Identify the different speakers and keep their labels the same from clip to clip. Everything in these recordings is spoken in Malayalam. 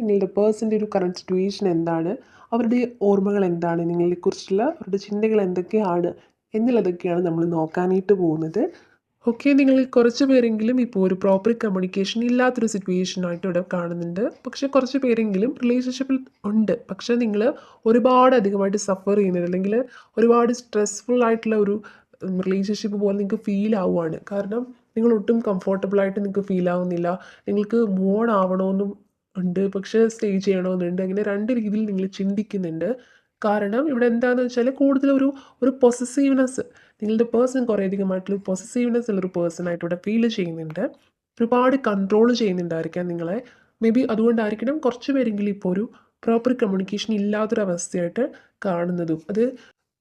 Speaker 1: നിങ്ങളുടെ പേഴ്സൻ്റെ ഒരു കറണ്ട് സിറ്റുവേഷൻ എന്താണ്, അവരുടെ ഓർമ്മകൾ എന്താണ്, നിങ്ങളെക്കുറിച്ചുള്ള അവരുടെ ചിന്തകൾ എന്തൊക്കെയാണ് എന്നുള്ളതൊക്കെയാണ് നമ്മൾ നോക്കാനായിട്ട് പോകുന്നത്. ഓക്കെ, നിങ്ങൾ കുറച്ച് പേരെങ്കിലും ഇപ്പോൾ ഒരു പ്രോപ്പർ കമ്മ്യൂണിക്കേഷൻ ഇല്ലാത്തൊരു സിറ്റുവേഷനായിട്ട് ഇവിടെ കാണുന്നുണ്ട്. പക്ഷേ കുറച്ച് പേരെങ്കിലും റിലേഷൻഷിപ്പിൽ ഉണ്ട്. പക്ഷേ നിങ്ങൾ ഒരുപാട് അധികമായിട്ട് സഫർ ചെയ്യുന്നത്, അല്ലെങ്കിൽ ഒരുപാട് സ്ട്രെസ്ഫുൾ ആയിട്ടുള്ള ഒരു റിലേഷൻഷിപ്പ് പോലെ നിങ്ങൾക്ക് ഫീൽ ആവുകയാണ്. കാരണം നിങ്ങൾ ഒട്ടും കംഫർട്ടബിളായിട്ട് നിങ്ങൾക്ക് ഫീൽ ആവുന്നില്ല. നിങ്ങൾക്ക് മൂവ് ഓൺ ആവണമെന്നും ഉണ്ട്, പക്ഷേ സ്റ്റേ ചെയ്യണമെന്നുണ്ട്. അങ്ങനെ രണ്ട് രീതിയിൽ നിങ്ങൾ ചിന്തിക്കുന്നുണ്ട്. കാരണം ഇവിടെ എന്താണെന്ന് വെച്ചാൽ കൂടുതൽ ഒരു ഒരു പൊസസീവ്നെസ്, നിങ്ങളുടെ പേഴ്സൺ കുറേ അധികമായിട്ടുള്ള പൊസസീവ്നെസ് ഉള്ളൊരു പേഴ്സണായിട്ട് ഇവിടെ ഫീൽ ചെയ്യുന്നുണ്ട്. ഒരുപാട് കൺട്രോൾ ചെയ്യുന്നുണ്ടായിരിക്കാം നിങ്ങളെ. മേ ബി അതുകൊണ്ടായിരിക്കണം കുറച്ച് പേരെങ്കിലും ഇപ്പോൾ ഒരു പ്രോപ്പർ കമ്മ്യൂണിക്കേഷൻ ഇല്ലാത്തൊരവസ്ഥയായിട്ട് കാണുന്നതും. അത്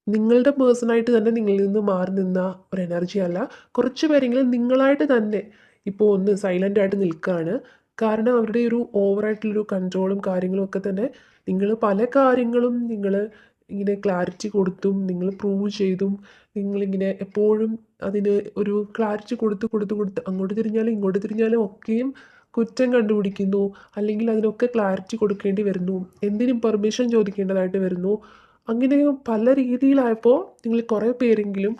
Speaker 1: നിങ്ങളുടെ പേഴ്സണായിട്ട് തന്നെ നിങ്ങളിൽ നിന്ന് മാറി നിന്ന ഒരു എനർജി അല്ല. കുറച്ച് പേരെങ്കിലും നിങ്ങളായിട്ട് തന്നെ ഇപ്പോൾ ഒന്ന് സൈലൻ്റ് ആയിട്ട് നിൽക്കുകയാണ്. കാരണം അവരുടെ ഒരു ഓവറായിട്ടുള്ളൊരു കൺട്രോളും കാര്യങ്ങളും ഒക്കെ തന്നെ നിങ്ങൾ പല കാര്യങ്ങളും നിങ്ങൾ ഇങ്ങനെ ക്ലാരിറ്റി കൊടുത്തും നിങ്ങൾ പ്രൂവ് ചെയ്തും നിങ്ങളിങ്ങനെ എപ്പോഴും അതിന് ഒരു ക്ലാരിറ്റി കൊടുത്ത് അങ്ങോട്ട് തിരിഞ്ഞാലും ഇങ്ങോട്ട് തിരിഞ്ഞാലും ഒക്കെയും കുറ്റം കണ്ടുപിടിക്കുന്നു. അല്ലെങ്കിൽ അതിനൊക്കെ ക്ലാരിറ്റി കൊടുക്കേണ്ടി വരുന്നു. എന്തിനും പെർമിഷൻ ചോദിക്കേണ്ടതായിട്ട് വരുന്നു. അങ്ങനെ പല രീതിയിലായപ്പോൾ നിങ്ങൾ കുറേ പേരെങ്കിലും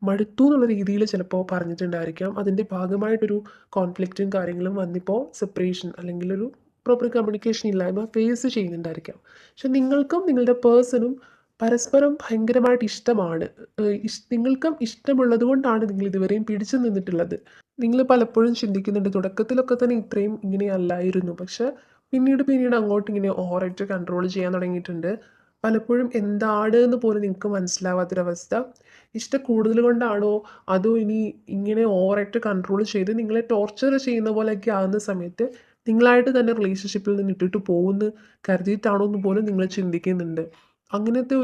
Speaker 1: മടുത്തു എന്നുള്ള രീതിയിൽ ചിലപ്പോൾ പറഞ്ഞിട്ടുണ്ടായിരിക്കാം. അതിൻ്റെ ഭാഗമായിട്ടൊരു കോൺഫ്ലിക്റ്റും കാര്യങ്ങളും വന്നിപ്പോൾ സെപ്പറേഷൻ അല്ലെങ്കിൽ ഒരു പ്രോപ്പർ കമ്മ്യൂണിക്കേഷൻ ഇല്ലായ്മ ഫേസ് ചെയ്യുന്നുണ്ടായിരിക്കാം. പക്ഷെ നിങ്ങൾക്കും നിങ്ങളുടെ പേഴ്സണും പരസ്പരം ഭയങ്കരമായിട്ട് ഇഷ്ടമാണ്. നിങ്ങൾക്കും ഇഷ്ടമുള്ളത് കൊണ്ടാണ് നിങ്ങൾ ഇതുവരെയും പിടിച്ചു നിന്നിട്ടുള്ളത്. നിങ്ങൾ പലപ്പോഴും ചിന്തിക്കുന്നുണ്ട്, തുടക്കത്തിലൊക്കെ തന്നെ ഇത്രയും ഇങ്ങനെയല്ലായിരുന്നു, പക്ഷെ പിന്നീട് അങ്ങോട്ട് ഇങ്ങനെ ഓവറായിട്ട് കൺട്രോൾ ചെയ്യാൻ തുടങ്ങിയിട്ടുണ്ട്. പലപ്പോഴും എന്താണ് എന്ന് പോലും നിങ്ങൾക്ക് മനസ്സിലാവാത്തൊരവസ്ഥ. കൂടുതൽ കൊണ്ടാണോ അതോ ഇനി ഇങ്ങനെ ഓവറായിട്ട് കൺട്രോൾ ചെയ്ത് നിങ്ങളെ ടോർച്ചർ ചെയ്യുന്ന പോലെയൊക്കെ ആകുന്ന സമയത്ത് നിങ്ങളായിട്ട് തന്നെ റിലേഷൻഷിപ്പിൽ നിന്ന് ഇട്ടിട്ട് പോകുമെന്ന് കരുതിയിട്ടാണോ എന്ന് പോലും നിങ്ങൾ ചിന്തിക്കുന്നുണ്ട്. അങ്ങനത്തെ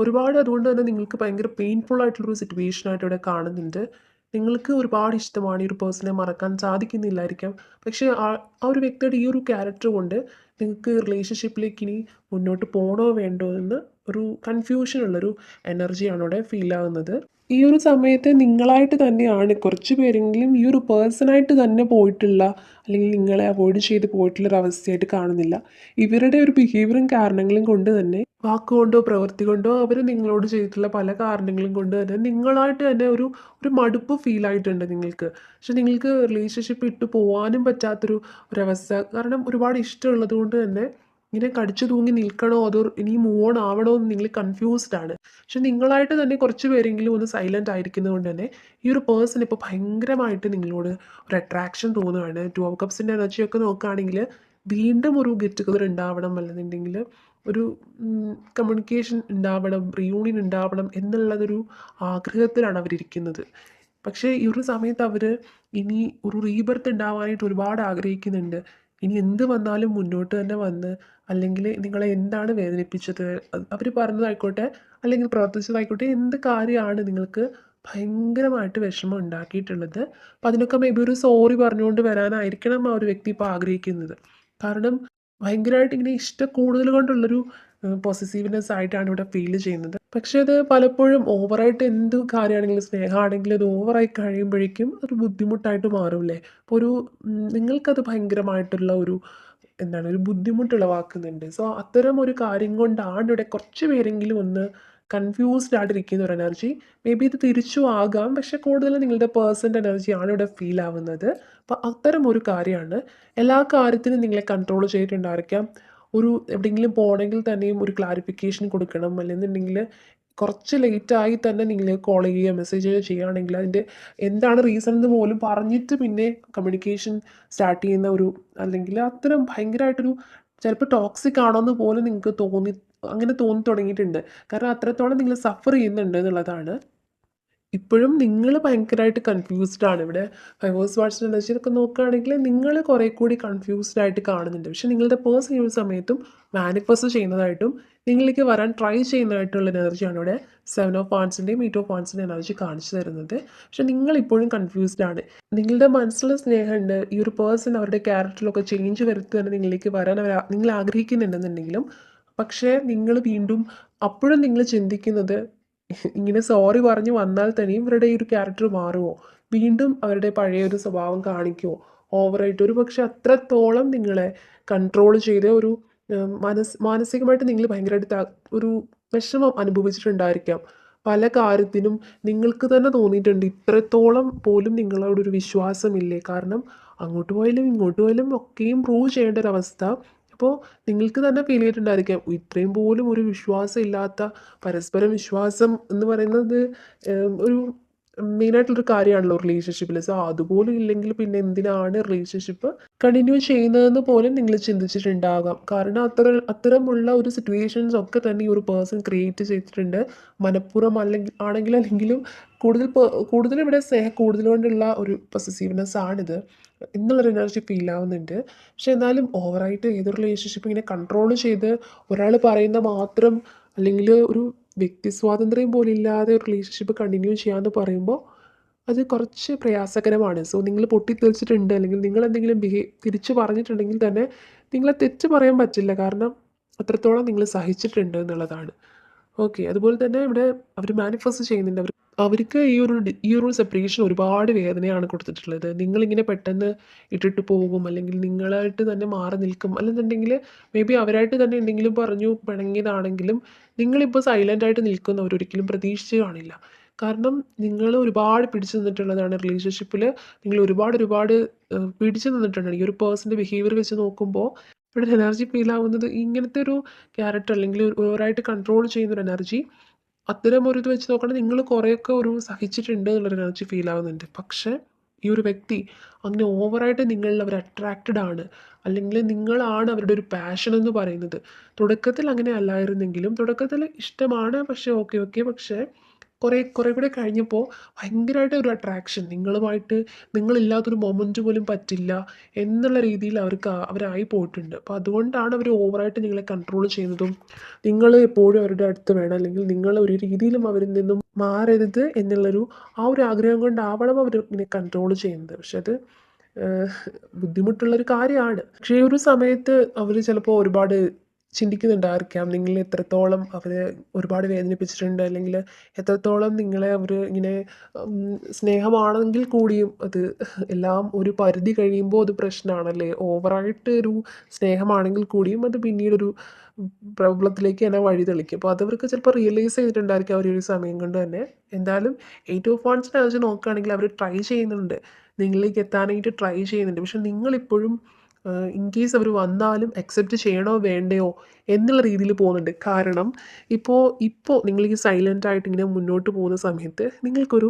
Speaker 1: ഒരുപാട് അതുകൊണ്ട് തന്നെ നിങ്ങൾക്ക് ഭയങ്കര പെയിൻഫുൾ ആയിട്ടുള്ളൊരു സിറ്റുവേഷനായിട്ട് ഇവിടെ കാണുന്നുണ്ട്. നിങ്ങൾക്ക് ഒരുപാട് ഇഷ്ടമാണ് ഈ ഒരു പേഴ്സണെ മറക്കാൻ സാധിക്കുന്നില്ലായിരിക്കാം. പക്ഷേ ആ ഒരു വ്യക്തിയുടെ ഈ ഒരു ക്യാരക്ടർ കൊണ്ട് നിങ്ങൾക്ക് റിലേഷൻഷിപ്പിലേക്ക് ഇനി മുന്നോട്ട് പോകണോ വേണ്ടോ എന്ന് ഒരു കൺഫ്യൂഷൻ ഉള്ളൊരു എനർജിയാണ് ഇവിടെ ഫീൽ ആകുന്നത്. ഈ ഒരു സമയത്ത് നിങ്ങളായിട്ട് തന്നെയാണ് കുറച്ച് പേരെങ്കിലും ഈ ഒരു പേഴ്സണായിട്ട് തന്നെ പോയിട്ടുള്ള, അല്ലെങ്കിൽ നിങ്ങളെ അവോയ്ഡ് ചെയ്ത് പോയിട്ടുള്ളൊരു അവസ്ഥയായിട്ട് കാണുന്നില്ല. ഇവരുടെ ഒരു ബിഹേവിയറും കാരണങ്ങളും കൊണ്ട് തന്നെ, വാക്കുകൊണ്ടോ പ്രവൃത്തി കൊണ്ടോ അവർ നിങ്ങളോട് ചെയ്തിട്ടുള്ള പല കാരണങ്ങളും കൊണ്ട് തന്നെ നിങ്ങളായിട്ട് തന്നെ ഒരു ഒരു മടുപ്പ് ഫീൽ ആയിട്ടുണ്ട് നിങ്ങൾക്ക്. പക്ഷെ നിങ്ങൾക്ക് റിലേഷൻഷിപ്പ് ഇട്ട് പോകാനും പറ്റാത്തൊരു ഒരവസ്ഥ. കാരണം ഒരുപാട് ഇഷ്ടമുള്ളത് കൊണ്ട് തന്നെ ഇങ്ങനെ കടിച്ചു തൂങ്ങി നിൽക്കണോ അതോ ഇനി മൂവ് ഓൺ ആവണോ എന്ന് നിങ്ങൾ കൺഫ്യൂസ്ഡ് ആണ്. പക്ഷെ നിങ്ങളായിട്ട് തന്നെ കുറച്ച് പേരെങ്കിലും ഒന്ന് സൈലൻ്റ് ആയിരിക്കുന്നത് കൊണ്ട് തന്നെ ഈ ഒരു പേഴ്സൺ ഇപ്പോൾ ഭയങ്കരമായിട്ട് നിങ്ങളോട് ഒരു അട്രാക്ഷൻ തോന്നുകയാണ്. ടു ഓഫ് കപ്സിൻ്റെ എനർജിയൊക്കെ നോക്കുകയാണെങ്കിൽ വീണ്ടും ഒരു ഗെറ്റ് ടുഗദർ ഉണ്ടാവണം, അല്ലെന്നുണ്ടെങ്കിൽ ഒരു കമ്മ്യൂണിക്കേഷൻ ഉണ്ടാവണം, റീയൂണിയൻ ഉണ്ടാവണം എന്നുള്ളതൊരു ആഗ്രഹത്തിലാണ് അവരിയ്ക്കുന്നത്. പക്ഷേ ഈ ഒരു സമയത്ത് അവർ ഇനി ഒരു റീബർത്ത് ഉണ്ടാവാനായിട്ട് ഒരുപാട് ആഗ്രഹിക്കുന്നുണ്ട്. ഇനി എന്ത് വന്നാലും മുന്നോട്ട് തന്നെ വന്ന്, അല്ലെങ്കിൽ നിങ്ങളെ എന്താണ് വേദനിപ്പിച്ചത്, അവർ പറഞ്ഞതായിക്കോട്ടെ അല്ലെങ്കിൽ പ്രവർത്തിച്ചതായിക്കോട്ടെ, എന്ത് കാര്യമാണ് നിങ്ങൾക്ക് ഭയങ്കരമായിട്ട് വിഷമം ഉണ്ടാക്കിയിട്ടുള്ളത്, അപ്പം അതിനൊക്കെ മേ ബി ഒരു സോറി പറഞ്ഞുകൊണ്ട് വരാനായിരിക്കണം ആ ഒരു വ്യക്തി ഇപ്പോൾ ആഗ്രഹിക്കുന്നത്. കാരണം ഭയങ്കരമായിട്ട് ഇങ്ങനെ കൂടുതൽ കൊണ്ടുള്ളൊരു പൊസസീവ്നെസ് ആയിട്ടാണ് ഇവിടെ ഫീൽ ചെയ്യുന്നത്. പക്ഷേ അത് പലപ്പോഴും ഓവറായിട്ട് എന്ത് കാര്യമാണെങ്കിലും സ്നേഹമാണെങ്കിലും അത് ഓവറായി കഴിയുമ്പോഴേക്കും ഒരു ബുദ്ധിമുട്ടായിട്ട് മാറില്ലേ. അപ്പോൾ നിങ്ങൾക്കത് ഭയങ്കരമായിട്ടുള്ള എന്താണ് ഒരു ബുദ്ധിമുട്ടുളവാക്കുന്നുണ്ട്. സോ അത്തരം ഒരു കാര്യം കൊണ്ടാണ് ഇവിടെ കുറച്ച് പേരെങ്കിലും ഒന്ന് കൺഫ്യൂസ്ഡ് ആയിട്ടിരിക്കുന്ന ഒരു എനർജി. മേ ബി ഇത് തിരിച്ചും ആകാം, പക്ഷെ കൂടുതൽ നിങ്ങളുടെ പേഴ്സൻ്റെ എനർജിയാണ് ഇവിടെ ഫീൽ ആവുന്നത്. അപ്പോൾ അത്തരം ഒരു കാര്യമാണ്. എല്ലാ കാര്യത്തിനും നിങ്ങളെ കൺട്രോൾ ചെയ്തിട്ടുണ്ടായിരിക്കാം. എവിടെയെങ്കിലും പോകണമെങ്കിൽ തന്നെയും ഒരു ക്ലാരിഫിക്കേഷൻ കൊടുക്കണം, അല്ലെന്നുണ്ടെങ്കിൽ കുറച്ച് ലേറ്റായി തന്നെ നിങ്ങൾ കോൾ ചെയ്യുക മെസ്സേജ് ചെയ്യുകയാണെങ്കിൽ അതിൻ്റെ എന്താണ് റീസൺ എന്ന് പോലും പറഞ്ഞിട്ട് പിന്നെ കമ്മ്യൂണിക്കേഷൻ സ്റ്റാർട്ട് ചെയ്യുന്ന അല്ലെങ്കിൽ അത്തരം ഭയങ്കരമായിട്ടൊരു ചിലപ്പോൾ ടോക്സിക് ആണോ എന്ന് പോലും നിങ്ങൾക്ക് അങ്ങനെ തോന്നി തുടങ്ങിയിട്ടുണ്ട്. കാരണം അത്രത്തോളം നിങ്ങൾ സഫർ ചെയ്യുന്നുണ്ട് എന്നുള്ളതാണ്. ഇപ്പോഴും നിങ്ങൾ ഭയങ്കരമായിട്ട് കൺഫ്യൂസ്ഡ് ആണ്. ഇവിടെ ഫൈവേഴ്സ് വാട്സ് എനർജിയൊക്കെ നോക്കുകയാണെങ്കിൽ നിങ്ങൾ കുറേ കൂടി കൺഫ്യൂസ്ഡ് ആയിട്ട് കാണുന്നുണ്ട്. പക്ഷെ നിങ്ങളുടെ പേഴ്സൺ ഈ ഒരു സമയത്തും മാനിഫെസ്റ്റ് ചെയ്യുന്നതായിട്ടും നിങ്ങളിലേക്ക് വരാൻ ട്രൈ ചെയ്യുന്നതായിട്ടുള്ള എനർജിയാണ് ഇവിടെ 7 ഓഫ് വാൻസിൻ്റെയും 8 ഓഫ് വാൻസിൻ്റെ എനർജി കാണിച്ചു തരുന്നത്. പക്ഷെ നിങ്ങളിപ്പോഴും കൺഫ്യൂസ്ഡ് ആണ്. നിങ്ങളുടെ മനസ്സിൽ സ്നേഹമുണ്ട്. ഈ ഒരു പേഴ്സൺ അവരുടെ ക്യാരക്ടറിലൊക്കെ ചേഞ്ച് വരുത്തുക നിങ്ങളിലേക്ക് വരാൻ നിങ്ങൾ ആഗ്രഹിക്കുന്നുണ്ടെന്നുണ്ടെങ്കിലും, പക്ഷേ നിങ്ങൾ വീണ്ടും അപ്പോഴും നിങ്ങൾ ചിന്തിക്കുന്നത് ഇങ്ങനെ സോറി പറഞ്ഞ് വന്നാൽ തന്നെയും ഇവരുടെ ഈ ഒരു ക്യാരക്ടർ മാറുമോ, വീണ്ടും അവരുടെ പഴയ ഒരു സ്വഭാവം കാണിക്കുമോ, ഓവറായിട്ട് ഒരു പക്ഷേ അത്രത്തോളം നിങ്ങളെ കൺട്രോൾ ചെയ്ത് ഒരു മാനസികമായിട്ട് നിങ്ങൾ ഭയങ്കരമായിട്ട് ഒരു വിഷമം അനുഭവിച്ചിട്ടുണ്ടായിരിക്കാം. പല കാര്യത്തിനും നിങ്ങൾക്ക് തന്നെ തോന്നിയിട്ടുണ്ട് ഇത്രത്തോളം പോലും നിങ്ങളോടൊരു വിശ്വാസമില്ലേ? കാരണം അങ്ങോട്ട് പോയാലും ഇങ്ങോട്ട് പോയാലും ഒക്കെയും പ്രൂവ് ചെയ്യേണ്ട ഒരവസ്ഥ. അപ്പോൾ നിങ്ങൾക്ക് തന്നെ ഫീൽ ചെയ്തിട്ടുണ്ടായിരിക്കാം ഇത്രയും പോലും ഒരു വിശ്വാസം ഇല്ലാത്ത, പരസ്പരം വിശ്വാസം എന്ന് പറയുന്നത് ഒരു മെയിനായിട്ടുള്ളൊരു കാര്യമാണല്ലോ റിലേഷൻഷിപ്പിൽ. സോ അതുപോലും ഇല്ലെങ്കിൽ പിന്നെ എന്തിനാണ് റിലേഷൻഷിപ്പ് കണ്ടിന്യൂ ചെയ്യുന്നതെന്ന് പോലും നിങ്ങൾ ചിന്തിച്ചിട്ടുണ്ടാകാം. കാരണം അത്തരമുള്ള ഒരു സിറ്റുവേഷൻസ് ഒക്കെ തന്നെ ഈ ഒരു പേഴ്സൺ ക്രിയേറ്റ് ചെയ്തിട്ടുണ്ട്. മനഃപൂർവ്വം ആണെങ്കിലും കൂടുതലും ഇവിടെ സ്നേഹം കൂടുതൽ കൊണ്ടുള്ള ഒരു പൊസസീവ്നെസ് ആണിത് എന്നുള്ളൊരു എനർജി ഫീൽ ആവുന്നുണ്ട്. പക്ഷെ എന്നാലും ഓവറായിട്ട് ഏതൊരു റിലേഷൻഷിപ്പ് ഇങ്ങനെ കൺട്രോൾ ചെയ്ത് ഒരാൾ പറയുന്ന മാത്രം, അല്ലെങ്കിൽ ഒരു വ്യക്തി സ്വാതന്ത്ര്യം പോലും ഇല്ലാതെ ഒരു റിലേഷൻഷിപ്പ് കണ്ടിന്യൂ ചെയ്യാമെന്ന് പറയുമ്പോൾ അത് കുറച്ച് പ്രയാസകരമാണ്. സോ നിങ്ങൾ പൊട്ടിത്തെറിച്ചിട്ടുണ്ട്, അല്ലെങ്കിൽ നിങ്ങൾ എന്തെങ്കിലും തിരിച്ച് പറഞ്ഞിട്ടുണ്ടെങ്കിൽ തന്നെ നിങ്ങളെ തെറ്റ് പറയാൻ പറ്റില്ല. കാരണം അത്രത്തോളം നിങ്ങൾ സഹിച്ചിട്ടുണ്ട് എന്നുള്ളതാണ്. ഓക്കെ. അതുപോലെ തന്നെ ഇവിടെ അവർ മാനിഫെസ്റ്റ് ചെയ്യുന്നുണ്ട്. അവർക്ക് ഈ ഒരു സെപ്പറേഷൻ ഒരുപാട് വേദനയാണ് കൊടുത്തിട്ടുള്ളത്. നിങ്ങളിങ്ങനെ പെട്ടെന്ന് ഇട്ടിട്ട് പോകും, അല്ലെങ്കിൽ നിങ്ങളായിട്ട് തന്നെ മാറി നിൽക്കും, അല്ലെന്നുണ്ടെങ്കിൽ മേ ബി അവരായിട്ട് തന്നെ എന്തെങ്കിലും പറഞ്ഞു പിണങ്ങിയതാണെങ്കിലും നിങ്ങളിപ്പോൾ സൈലൻ്റായിട്ട് നിൽക്കുന്നവരൊരിക്കലും പ്രതീക്ഷിച്ച് കാണില്ല. കാരണം നിങ്ങൾ ഒരുപാട് പിടിച്ചു നിന്നിട്ടുള്ളതാണ് റിലേഷൻഷിപ്പിൽ. നിങ്ങൾ ഒരുപാട് പിടിച്ചു നിന്നിട്ടുണ്ട്. ഈ ഒരു പേഴ്സൻ്റെ ബിഹേവിയർ വെച്ച് നോക്കുമ്പോൾ ഇവിടെ എനർജി ഫീൽ ആവുന്നത് ഇങ്ങനത്തെ ഒരു ക്യാരക്ടർ, അല്ലെങ്കിൽ ഓവറായിട്ട് കൺട്രോൾ ചെയ്യുന്നൊരു എനർജി, അത്തരം ഒരു ഇത് വെച്ച് നോക്കുകയാണെങ്കിൽ നിങ്ങൾ കുറേയൊക്കെ ഒരു സഹിച്ചിട്ടുണ്ട് എന്നുള്ളൊരു എനർജി ഫീൽ ആവുന്നുണ്ട്. പക്ഷേ ഈ ഒരു വ്യക്തി അങ്ങനെ ഓവറായിട്ട് നിങ്ങളിൽ അവർ അട്രാക്റ്റഡ് ആണ്, അല്ലെങ്കിൽ നിങ്ങളാണ് അവരുടെ ഒരു പാഷൻ എന്ന് പറയുന്നത്. തുടക്കത്തിൽ അങ്ങനെ അല്ലായിരുന്നെങ്കിലും തുടക്കത്തിൽ ഇഷ്ടമാണ്, പക്ഷേ ഓക്കെ പക്ഷേ കുറേ കൂടെ കഴിഞ്ഞപ്പോൾ ഭയങ്കരമായിട്ട് ഒരു അട്രാക്ഷൻ, നിങ്ങളുമായിട്ട് നിങ്ങളില്ലാത്തൊരു മൊമെൻറ്റ് പോലും പറ്റില്ല എന്നുള്ള രീതിയിൽ അവരായി പോയിട്ടുണ്ട്. അപ്പോൾ അതുകൊണ്ടാണ് അവർ ഓവറായിട്ട് നിങ്ങളെ കൺട്രോൾ ചെയ്യുന്നതും നിങ്ങൾ എപ്പോഴും അവരുടെ അടുത്ത് വേണം, അല്ലെങ്കിൽ നിങ്ങൾ ഒരു രീതിയിലും അവരിൽ നിന്നും മാറരുത് എന്നുള്ളൊരു ആ ഒരു ആഗ്രഹം കൊണ്ടാവണം അവർ ഇങ്ങനെ കൺട്രോൾ ചെയ്യുന്നത്. പക്ഷെ അത് ബുദ്ധിമുട്ടുള്ളൊരു കാര്യമാണ്. പക്ഷേ ഈ ഒരു സമയത്ത് അവർ ചിലപ്പോൾ ഒരുപാട് ചിന്തിക്കുന്നുണ്ടായിരിക്കാം നിങ്ങൾ എത്രത്തോളം അവർ ഒരുപാട് വേദനിപ്പിച്ചിട്ടുണ്ട്, അല്ലെങ്കിൽ എത്രത്തോളം നിങ്ങളെ അവർ ഇങ്ങനെ സ്നേഹമാണെങ്കിൽ കൂടിയും അത് എല്ലാം ഒരു പരിധി കഴിയുമ്പോൾ അത് പ്രശ്നമാണല്ലേ. ഓവറായിട്ട് ഒരു സ്നേഹമാണെങ്കിൽ കൂടിയും അത് പിന്നീടൊരു പ്രോബ്ലത്തിലേക്ക് തന്നെ വഴിതെളിക്കും. അപ്പോൾ അതവർക്ക് ചിലപ്പോൾ റിയലൈസ് ചെയ്തിട്ടുണ്ടായിരിക്കും അവർ ഒരു സമയം കൊണ്ട് തന്നെ. എന്തായാലും 8 ഓഫ് വാണ്ട്സിനെ വെച്ച് നോക്കുകയാണെങ്കിൽ അവർ ട്രൈ ചെയ്യുന്നുണ്ട്, നിങ്ങളിലേക്ക് എത്താനായിട്ട് ട്രൈ ചെയ്യുന്നുണ്ട്. പക്ഷെ നിങ്ങളിപ്പോഴും ഇൻ കേസ് അവർ വന്നാലും അക്സെപ്റ്റ് ചെയ്യണോ വേണ്ടയോ എന്നുള്ള രീതിയിൽ പോകുന്നുണ്ട്. കാരണം ഇപ്പോൾ നിങ്ങൾ ഈ സൈലൻ്റായിട്ട് ഇങ്ങനെ മുന്നോട്ട് പോകുന്ന സമയത്ത് നിങ്ങൾക്കൊരു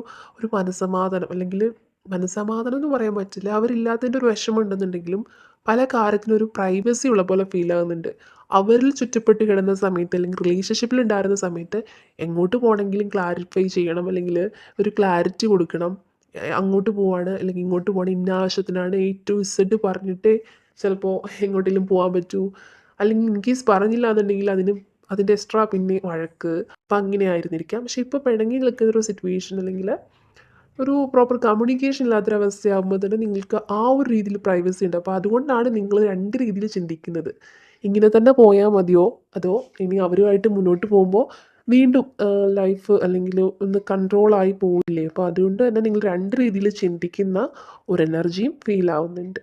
Speaker 1: മനസ്സമാധാനം, അല്ലെങ്കിൽ മനസ്സമാധാനം എന്ന് പറയാൻ പറ്റില്ല, അവരില്ലാത്തതിൻ്റെ ഒരു വിഷമം ഉണ്ടെന്നുണ്ടെങ്കിലും പല കാര്യത്തിനും ഒരു പ്രൈവസി ഉള്ള പോലെ ഫീൽ ആകുന്നുണ്ട്. അവരിൽ ചുറ്റപ്പെട്ട് കിടന്ന സമയത്ത്, അല്ലെങ്കിൽ റിലേഷൻഷിപ്പിൽ ഉണ്ടായിരുന്ന സമയത്ത് എങ്ങോട്ട് പോകണമെങ്കിലും ക്ലാരിഫൈ ചെയ്യണം, അല്ലെങ്കിൽ ഒരു ക്ലാരിറ്റി കൊടുക്കണം. അങ്ങോട്ട് പോവാണ് അല്ലെങ്കിൽ ഇങ്ങോട്ട് പോവാണ്, ഇന്ന ആവശ്യത്തിനാണ് A to Z പറഞ്ഞിട്ട് ചിലപ്പോൾ എങ്ങോട്ടെങ്കിലും പോകാൻ പറ്റൂ. അല്ലെങ്കിൽ ഇൻ കേസ് പറഞ്ഞില്ല എന്നുണ്ടെങ്കിൽ അതിൻ്റെ എക്സ്ട്രാ പിന്നെ വഴക്ക്, അപ്പം അങ്ങനെ ആയിരുന്നിരിക്കാം. പക്ഷേ ഇപ്പോൾ പിണങ്ങി നിൽക്കുന്ന ഒരു സിറ്റുവേഷൻ, അല്ലെങ്കിൽ ഒരു പ്രോപ്പർ കമ്മ്യൂണിക്കേഷൻ ഇല്ലാത്തൊരവസ്ഥയാകുമ്പോൾ തന്നെ നിങ്ങൾക്ക് ആ ഒരു രീതിയിൽ പ്രൈവസി ഉണ്ട്. അപ്പോൾ അതുകൊണ്ടാണ് നിങ്ങൾ രണ്ട് രീതിയിൽ ചിന്തിക്കുന്നത്. ഇങ്ങനെ തന്നെ പോയാൽ മതിയോ, അതോ ഇനി അവരുമായിട്ട് മുന്നോട്ട് പോകുമ്പോൾ വീണ്ടും ലൈഫ് അല്ലെങ്കിൽ ഒന്ന് കൺട്രോളായി പോവില്ലേ. അപ്പോൾ അതുകൊണ്ട് തന്നെ നിങ്ങൾ രണ്ട് രീതിയിൽ ചിന്തിക്കുന്ന ഒരു എനർജിയും ഫീൽ ആവുന്നുണ്ട്.